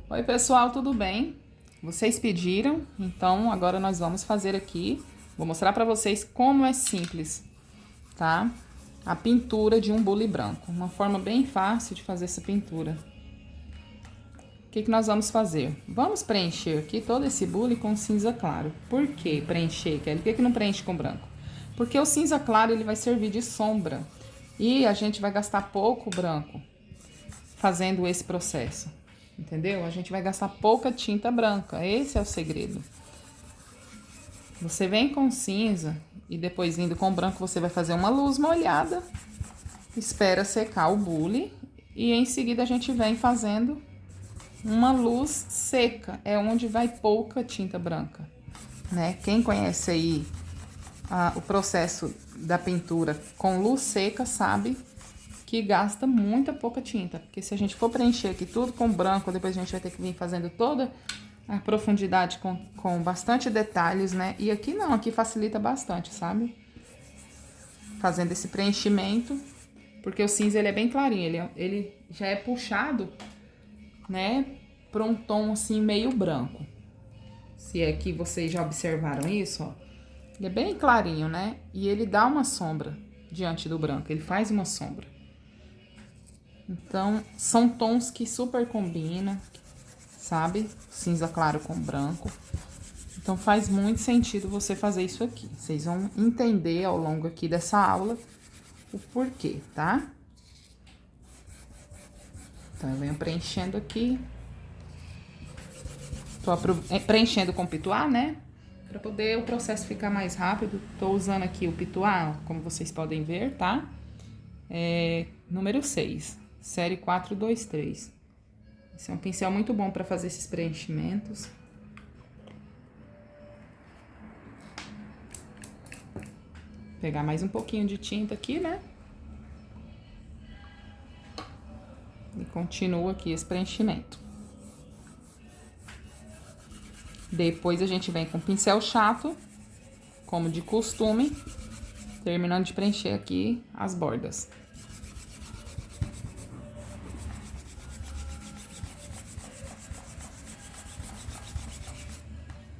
Oi, pessoal, tudo bem? Vocês pediram, então agora nós vamos fazer aqui. Vou mostrar para vocês como é simples, tá? A pintura de um bule branco. Uma forma bem fácil de fazer essa pintura. O que nós vamos fazer? Vamos preencher aqui todo esse bule com cinza claro. Por que preencher, Kelly? Por que não preenche com branco? Porque o cinza claro ele vai servir de sombra e a gente vai gastar pouco branco fazendo esse processo, entendeu? A gente vai gastar pouca tinta branca, esse é o segredo. Você vem com cinza e depois indo com branco você vai fazer uma luz molhada, espera secar o bule e em seguida a gente vem fazendo uma luz seca, é onde vai pouca tinta branca, né? Quem conhece aí o processo da pintura com luz seca sabe que gasta muita pouca tinta, porque se a gente for preencher aqui tudo com branco, depois a gente vai ter que vir fazendo toda a profundidade com bastante detalhes, né? E aqui não, aqui facilita bastante, sabe? Fazendo esse preenchimento, porque o cinza ele é bem clarinho, ele já é puxado, né? Para um tom assim meio branco. Se é que vocês já observaram isso, ó. Ele é bem clarinho, né? E ele dá uma sombra diante do branco, ele faz uma sombra. Então, são tons que super combinam, sabe? Cinza claro com branco. Então, faz muito sentido você fazer isso aqui. Vocês vão entender ao longo aqui dessa aula o porquê, tá? Então, eu venho preenchendo aqui. Tô preenchendo com pituá, né? Pra poder o processo ficar mais rápido. Tô usando aqui o pituá, como vocês podem ver, tá? Número 6. Série 423. Esse é um pincel muito bom para fazer esses preenchimentos. Pegar mais um pouquinho de tinta aqui, né? E continua aqui esse preenchimento. Depois a gente vem com pincel chato, como de costume, terminando de preencher aqui as bordas.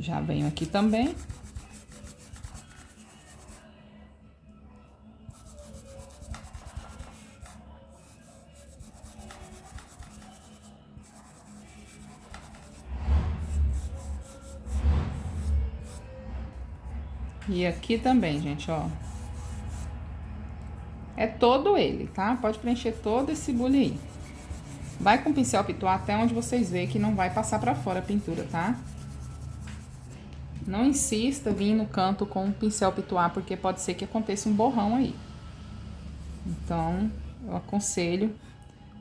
Já venho aqui também. E aqui também, gente, ó. É todo ele, tá? Pode preencher todo esse bule aí. Vai com o pincel pituá até onde vocês veem que não vai passar pra fora a pintura, tá? Não insista vir no canto com o pincel pituá, porque pode ser que aconteça um borrão aí. Então, eu aconselho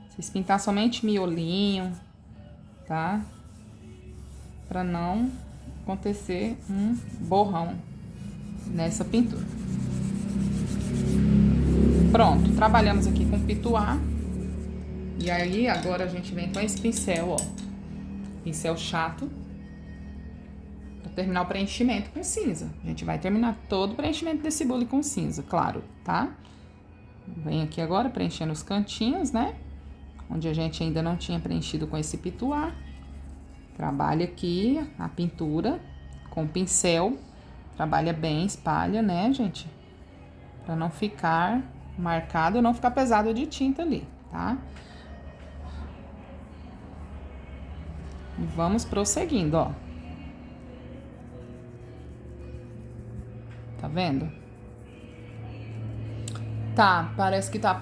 vocês pintar somente miolinho, tá? Pra não acontecer um borrão nessa pintura. Pronto, trabalhamos aqui com pituá. E aí, agora a gente vem com esse pincel, ó. Pincel chato. Pra terminar o preenchimento com cinza. A gente vai terminar todo o preenchimento desse bule com cinza, claro, tá? Vem aqui agora preenchendo os cantinhos, né? Onde a gente ainda não tinha preenchido com esse pituá. Trabalha aqui a pintura com o pincel. Trabalha bem, espalha, né, gente? Pra não ficar marcado, não ficar pesado de tinta ali, tá? E vamos prosseguindo, ó. Tá vendo? Tá, parece que tá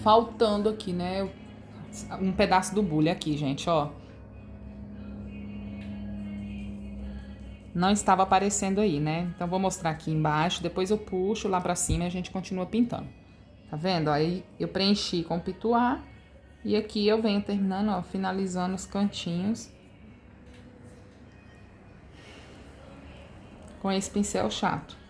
faltando aqui, né? Um pedaço do bule aqui, gente, ó. Não estava aparecendo aí, né? Então, vou mostrar aqui embaixo, depois eu puxo lá pra cima e a gente continua pintando. Tá vendo? Aí, eu preenchi com pituá e aqui eu venho terminando, ó, finalizando os cantinhos com esse pincel chato.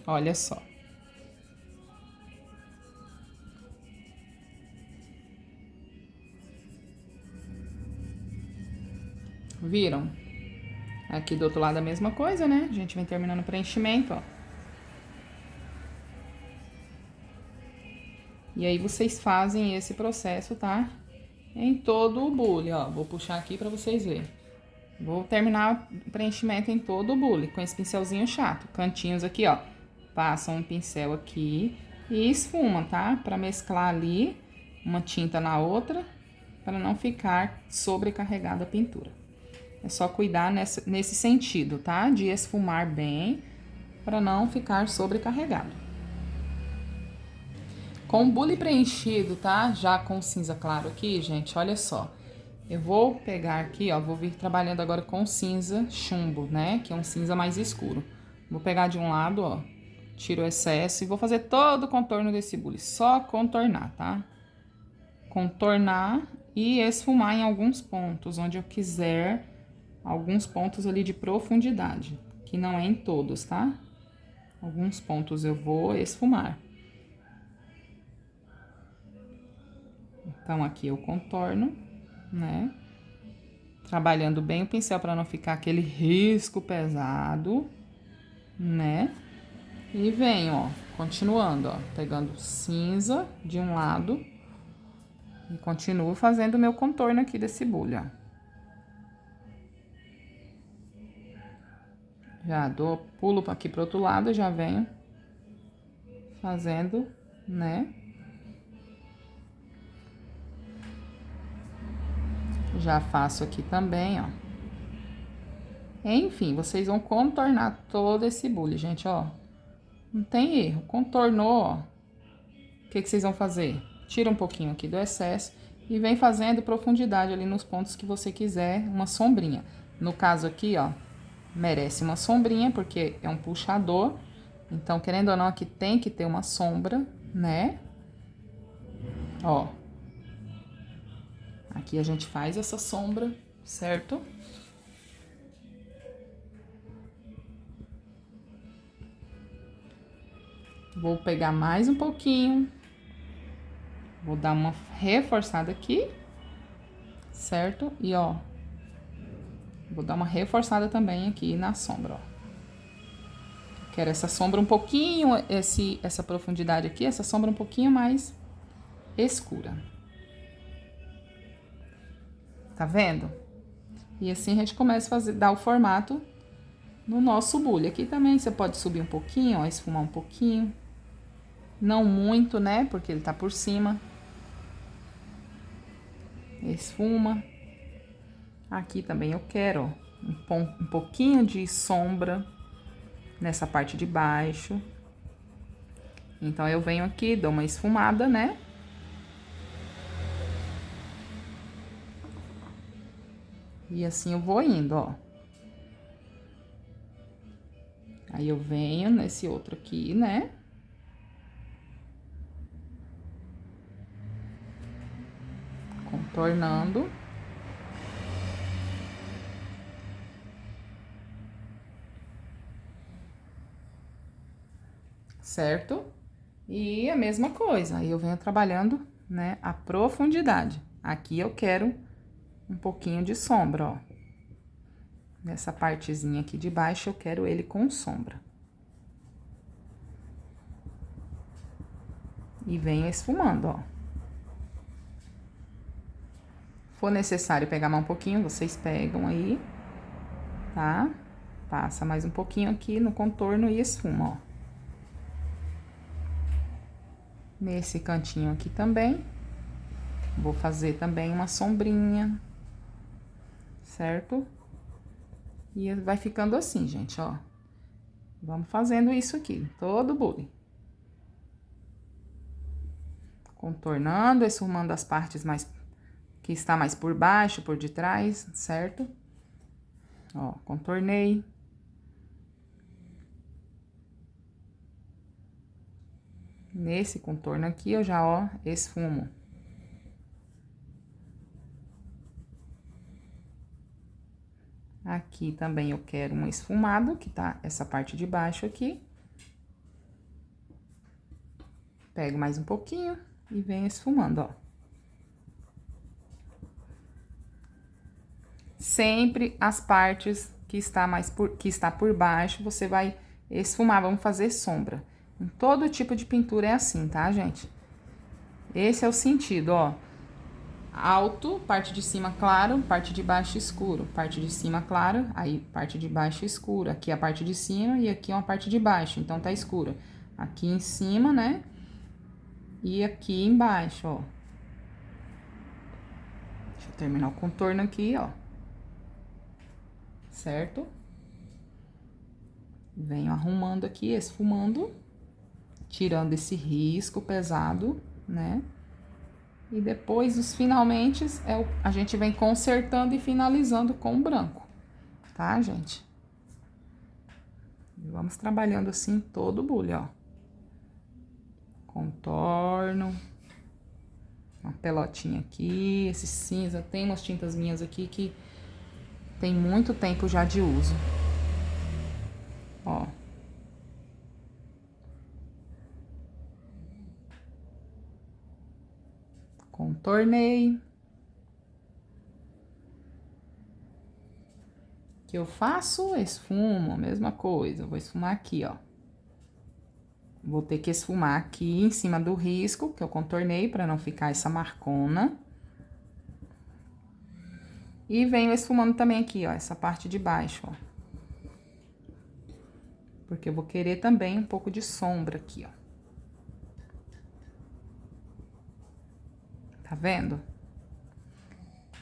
Olha só. Viram? Aqui do outro lado a mesma coisa, né? A gente vem terminando o preenchimento, ó. E aí vocês fazem esse processo, tá? Em todo o bule, ó. Vou puxar aqui pra vocês verem. Vou terminar o preenchimento em todo o bule, com esse pincelzinho chato. Cantinhos aqui, ó. Passa um pincel aqui e esfuma, tá? Pra mesclar ali uma tinta na outra, para não ficar sobrecarregada a pintura. É só cuidar nesse sentido, tá? De esfumar bem, para não ficar sobrecarregado. Com o bule preenchido, tá? Já com cinza claro aqui, gente, olha só. Eu vou pegar aqui, ó, vou vir trabalhando agora com cinza chumbo, né? Que é um cinza mais escuro. Vou pegar de um lado, ó, tiro o excesso e vou fazer todo o contorno desse bule. Só contornar, tá? Contornar e esfumar em alguns pontos, onde eu quiser, alguns pontos ali de profundidade, que não é em todos, tá? Alguns pontos eu vou esfumar. Então, aqui eu contorno, né? Trabalhando bem o pincel para não ficar aquele risco pesado, né? E venho, ó, continuando, ó, pegando cinza de um lado e continuo fazendo o meu contorno aqui desse bule, ó. Já dou pulo aqui pro outro lado, já venho fazendo, né? Já faço aqui também, ó. Enfim, vocês vão contornar todo esse bule, gente, ó. Não tem erro. Contornou, ó. O que vocês vão fazer? Tira um pouquinho aqui do excesso e vem fazendo profundidade ali nos pontos que você quiser, uma sombrinha. No caso aqui, ó, merece uma sombrinha, porque é um puxador. Então, querendo ou não, aqui tem que ter uma sombra, né? Ó. Aqui a gente faz essa sombra, certo? Vou pegar mais um pouquinho. Vou dar uma reforçada aqui, certo? E, ó, vou dar uma reforçada também aqui na sombra, ó. Quero essa sombra um pouquinho, essa profundidade aqui, essa sombra um pouquinho mais escura. Tá vendo? E assim a gente começa a fazer, dar o formato no nosso bule. Aqui também você pode subir um pouquinho, ó, esfumar um pouquinho. Não muito, né? Porque ele tá por cima. Esfuma. Aqui também eu quero, ó, um pouquinho de sombra nessa parte de baixo. Então, eu venho aqui, dou uma esfumada, né? E assim eu vou indo, ó. Aí, eu venho nesse outro aqui, né? Contornando. Certo? E a mesma coisa, aí eu venho trabalhando, né, a profundidade. Aqui eu quero um pouquinho de sombra, ó. Nessa partezinha aqui de baixo, eu quero ele com sombra. E venho esfumando, ó. For necessário pegar mais um pouquinho, vocês pegam aí, tá? Passa mais um pouquinho aqui no contorno e esfuma, ó. Nesse cantinho aqui também, vou fazer também uma sombrinha, certo? E vai ficando assim, gente, ó. Vamos fazendo isso aqui, todo o bule. Contornando, esfumando as partes mais que está mais por baixo, por detrás, certo? Ó, contornei. Nesse contorno aqui, eu já, ó, esfumo. Aqui também eu quero um esfumado, que tá essa parte de baixo aqui. Pego mais um pouquinho e venho esfumando, ó. sempre as partes que está por baixo, você vai esfumar, vamos fazer sombra. Em todo tipo de pintura é assim, tá, gente? Esse é o sentido, ó. Alto, parte de cima claro, parte de baixo escuro. Parte de cima claro, aí parte de baixo escuro. Aqui é a parte de cima e aqui é uma parte de baixo, então tá escuro. Aqui em cima, né? E aqui embaixo, ó. Deixa eu terminar o contorno aqui, ó. Certo? Venho arrumando aqui, esfumando, tirando esse risco pesado, né? E depois, os finalmente, a gente vem consertando e finalizando com o branco, tá, gente? E vamos trabalhando assim todo o bule, ó. Contorno. Uma pelotinha aqui, esse cinza. Tem umas tintas minhas aqui que tem muito tempo já de uso. Ó. Contornei. O que eu faço? Esfumo, mesma coisa. Vou esfumar aqui, ó. Vou ter que esfumar aqui em cima do risco que eu contornei para não ficar essa marcona. E venho esfumando também aqui, ó, essa parte de baixo, ó. Porque eu vou querer também um pouco de sombra aqui, ó. Tá vendo?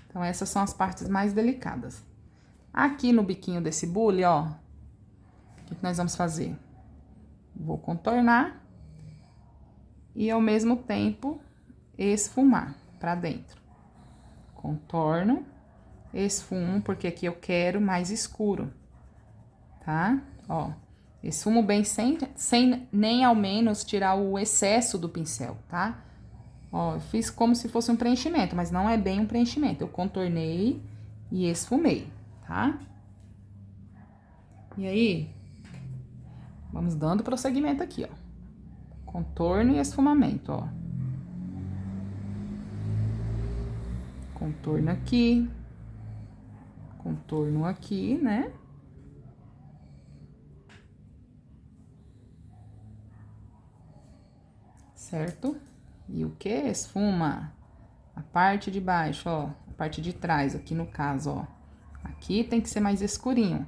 Então, essas são as partes mais delicadas. Aqui no biquinho desse bule, ó, o que nós vamos fazer? Vou contornar e, ao mesmo tempo, esfumar pra dentro. Contorno, esfumo, porque aqui eu quero mais escuro, tá? Ó, esfumo bem sem nem ao menos tirar o excesso do pincel, tá? Ó, eu fiz como se fosse um preenchimento, mas não é bem um preenchimento. Eu contornei e esfumei, tá? E aí, vamos dando prosseguimento aqui, ó. Contorno e esfumamento, ó. Contorno aqui. Contorno aqui, né? Certo? E o que? Esfuma a parte de baixo, ó. A parte de trás, aqui no caso, ó. Aqui tem que ser mais escurinho,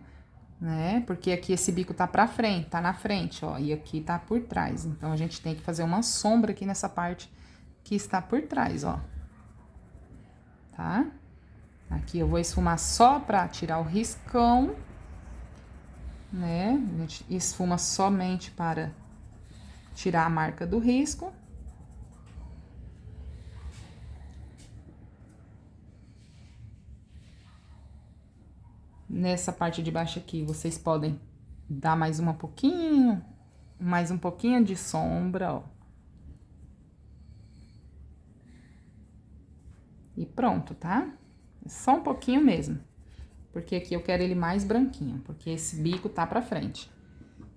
né? Porque aqui esse bico tá pra frente, tá na frente, ó. E aqui tá por trás. Então, a gente tem que fazer uma sombra aqui nessa parte que está por trás, ó. Tá? Aqui eu vou esfumar só pra tirar o riscão, né? A gente esfuma somente para tirar a marca do risco. Nessa parte de baixo aqui, vocês podem dar mais um pouquinho de sombra, ó. E pronto, tá? Só um pouquinho mesmo. Porque aqui eu quero ele mais branquinho, porque esse bico tá pra frente.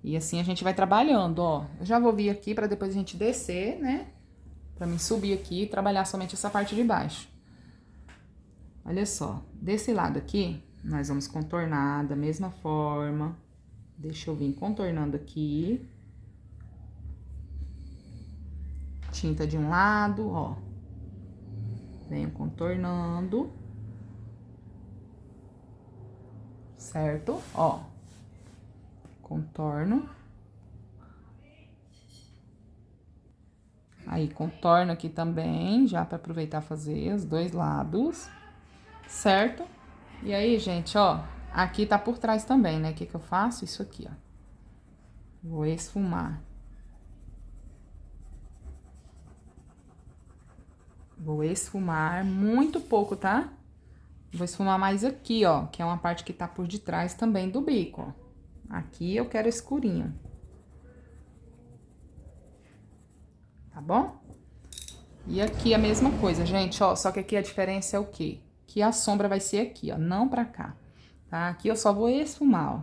E assim a gente vai trabalhando, ó. Eu já vou vir aqui pra depois a gente descer, né? Pra mim subir aqui e trabalhar somente essa parte de baixo. Olha só, desse lado aqui, nós vamos contornar da mesma forma. Deixa eu vir contornando aqui. Tinta de um lado, ó. Venho contornando. Certo? Ó. Contorno. Aí, contorno aqui também, já pra aproveitar fazer os dois lados. Certo? E aí, gente, ó, aqui tá por trás também, né? O que que eu faço? Isso aqui, ó. Vou esfumar. Vou esfumar muito pouco, tá? Vou esfumar mais aqui, ó, que é uma parte que tá por detrás também do bico, ó. Aqui eu quero escurinho. Tá bom? E aqui a mesma coisa, gente, ó, só que aqui a diferença é o quê? Que a sombra vai ser aqui, ó, não pra cá, tá? Aqui eu só vou esfumar, ó,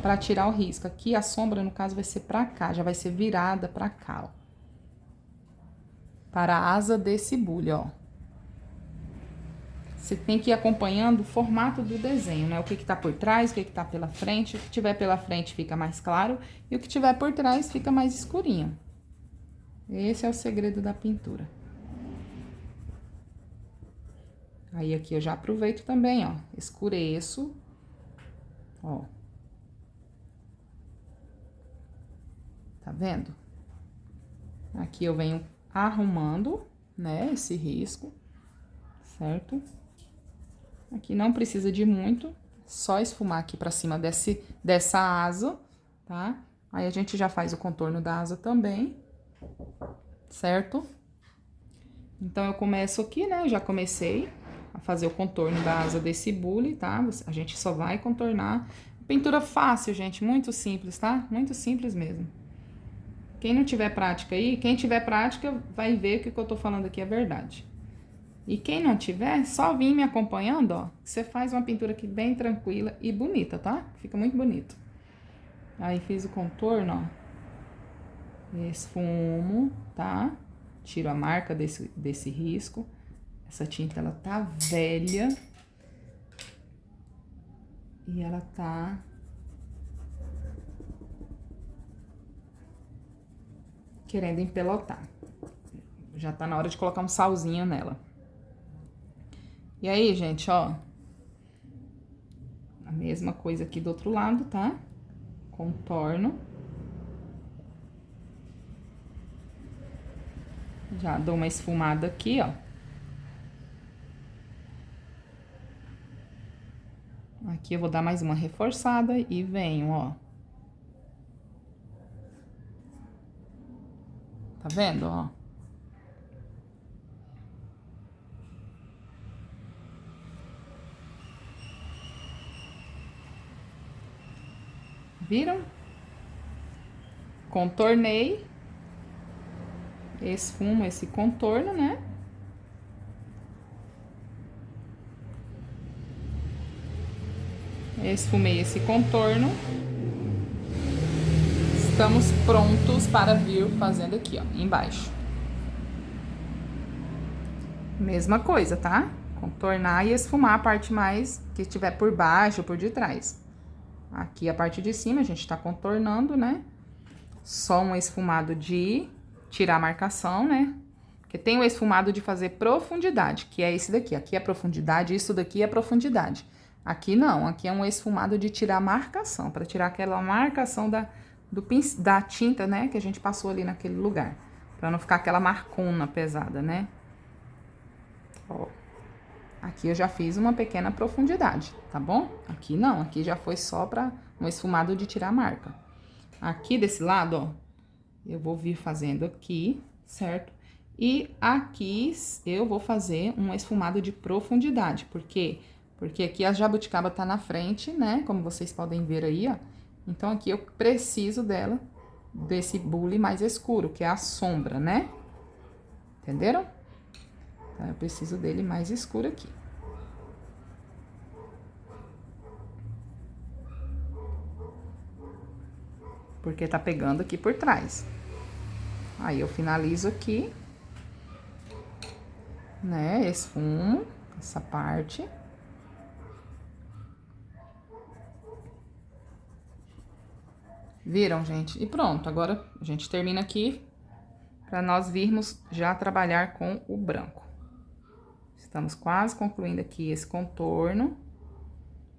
pra tirar o risco. Aqui a sombra, no caso, vai ser pra cá, já vai ser virada pra cá, ó. Para a asa desse bule, ó. Você tem que ir acompanhando o formato do desenho, né? O que tá por trás, o que tá pela frente. O que tiver pela frente fica mais claro e o que tiver por trás fica mais escurinho. Esse é o segredo da pintura. Aí, aqui eu já aproveito também, ó, escureço, ó. Tá vendo? Aqui eu venho arrumando, né, esse risco, certo? Aqui não precisa de muito, só esfumar aqui pra cima dessa asa, tá? Aí a gente já faz o contorno da asa também, certo? Então, eu começo aqui, né, já comecei a fazer o contorno da asa desse bule, tá? A gente só vai contornar. Pintura fácil, gente, muito simples, tá? Muito simples mesmo. Quem não tiver prática aí, quem tiver prática vai ver que o que eu tô falando aqui é verdade. E quem não tiver, só vir me acompanhando, ó. Você faz uma pintura aqui bem tranquila e bonita, tá? Fica muito bonito. Aí fiz o contorno, ó. Esfumo, tá? Tiro a marca desse risco. Essa tinta, ela tá velha. E ela tá... querendo empelotar. Já tá na hora de colocar um salzinho nela. E aí, gente, ó. A mesma coisa aqui do outro lado, tá? Contorno. Já dou uma esfumada aqui, ó. Aqui eu vou dar mais uma reforçada e venho, ó. Tá vendo, ó? Viram? Contornei. Esfumo esse contorno, né? Esfumei esse contorno. Estamos prontos para vir fazendo aqui, ó, embaixo. Mesma coisa, tá? Contornar e esfumar a parte mais que estiver por baixo ou por detrás. Aqui a parte de cima a gente tá contornando, né? Só um esfumado de tirar a marcação, né? Porque tem o esfumado de fazer profundidade, que é esse daqui. Aqui é profundidade, isso daqui é profundidade. Aqui não, aqui é um esfumado de tirar a marcação, para tirar aquela marcação da tinta, né, que a gente passou ali naquele lugar. Pra não ficar aquela marcona pesada, né? Ó. Aqui eu já fiz uma pequena profundidade, tá bom? Aqui não, aqui já foi só pra um esfumado de tirar a marca. Aqui desse lado, ó, eu vou vir fazendo aqui, certo? E aqui eu vou fazer um esfumado de profundidade, por quê? Porque aqui a jabuticaba tá na frente, né? Como vocês podem ver aí, ó. Então, aqui eu preciso desse bule mais escuro, que é a sombra, né? Entenderam? Então, eu preciso dele mais escuro aqui. Porque tá pegando aqui por trás. Aí, eu finalizo aqui, né? Esfumo essa parte. Viram, gente? E pronto, agora a gente termina aqui para nós virmos já trabalhar com o branco. Estamos quase concluindo aqui esse contorno.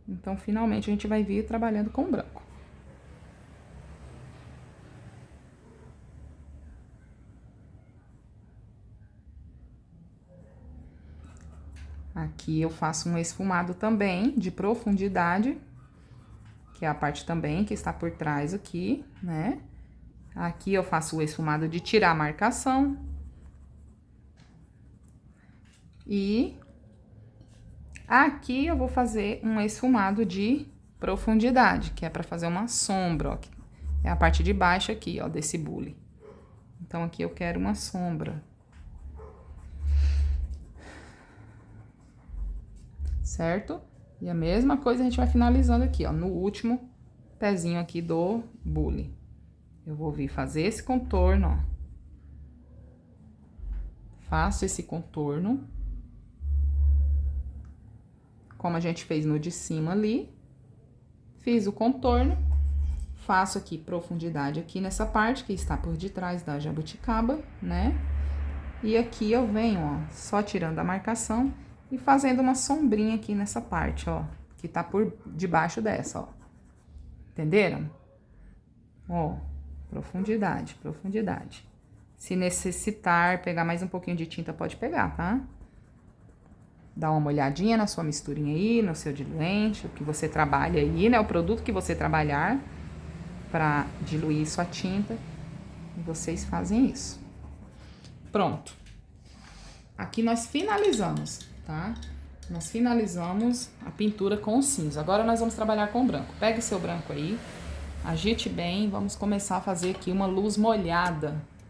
Então, finalmente, a gente vai vir trabalhando com o branco. Aqui eu faço um esfumado também de profundidade, que é a parte também que está por trás aqui, né? Aqui eu faço o esfumado de tirar a marcação. E aqui eu vou fazer um esfumado de profundidade, que é para fazer uma sombra, ó. É a parte de baixo aqui, ó, desse bule. Então, aqui eu quero uma sombra. Certo? E a mesma coisa a gente vai finalizando aqui, ó, no último pezinho aqui do bule. Eu vou vir fazer esse contorno, ó. Faço esse contorno. como a gente fez no de cima ali. Fiz o contorno. Faço aqui profundidade aqui nessa parte que está por detrás da jabuticaba, né? E aqui eu venho, ó, só tirando a marcação e fazendo uma sombrinha aqui nessa parte, ó, que tá por debaixo dessa, ó. Entenderam? Ó, profundidade, profundidade. Se necessitar pegar mais um pouquinho de tinta, pode pegar, tá? Dá uma olhadinha na sua misturinha aí, no seu diluente, o que você trabalha aí, né? O produto que você trabalhar para diluir sua tinta. E vocês fazem isso. Pronto. Aqui nós finalizamos, tá? Nós finalizamos a pintura com o cinza. Agora nós vamos trabalhar com o branco. Pegue seu branco aí, agite bem, vamos começar a fazer aqui uma luz molhada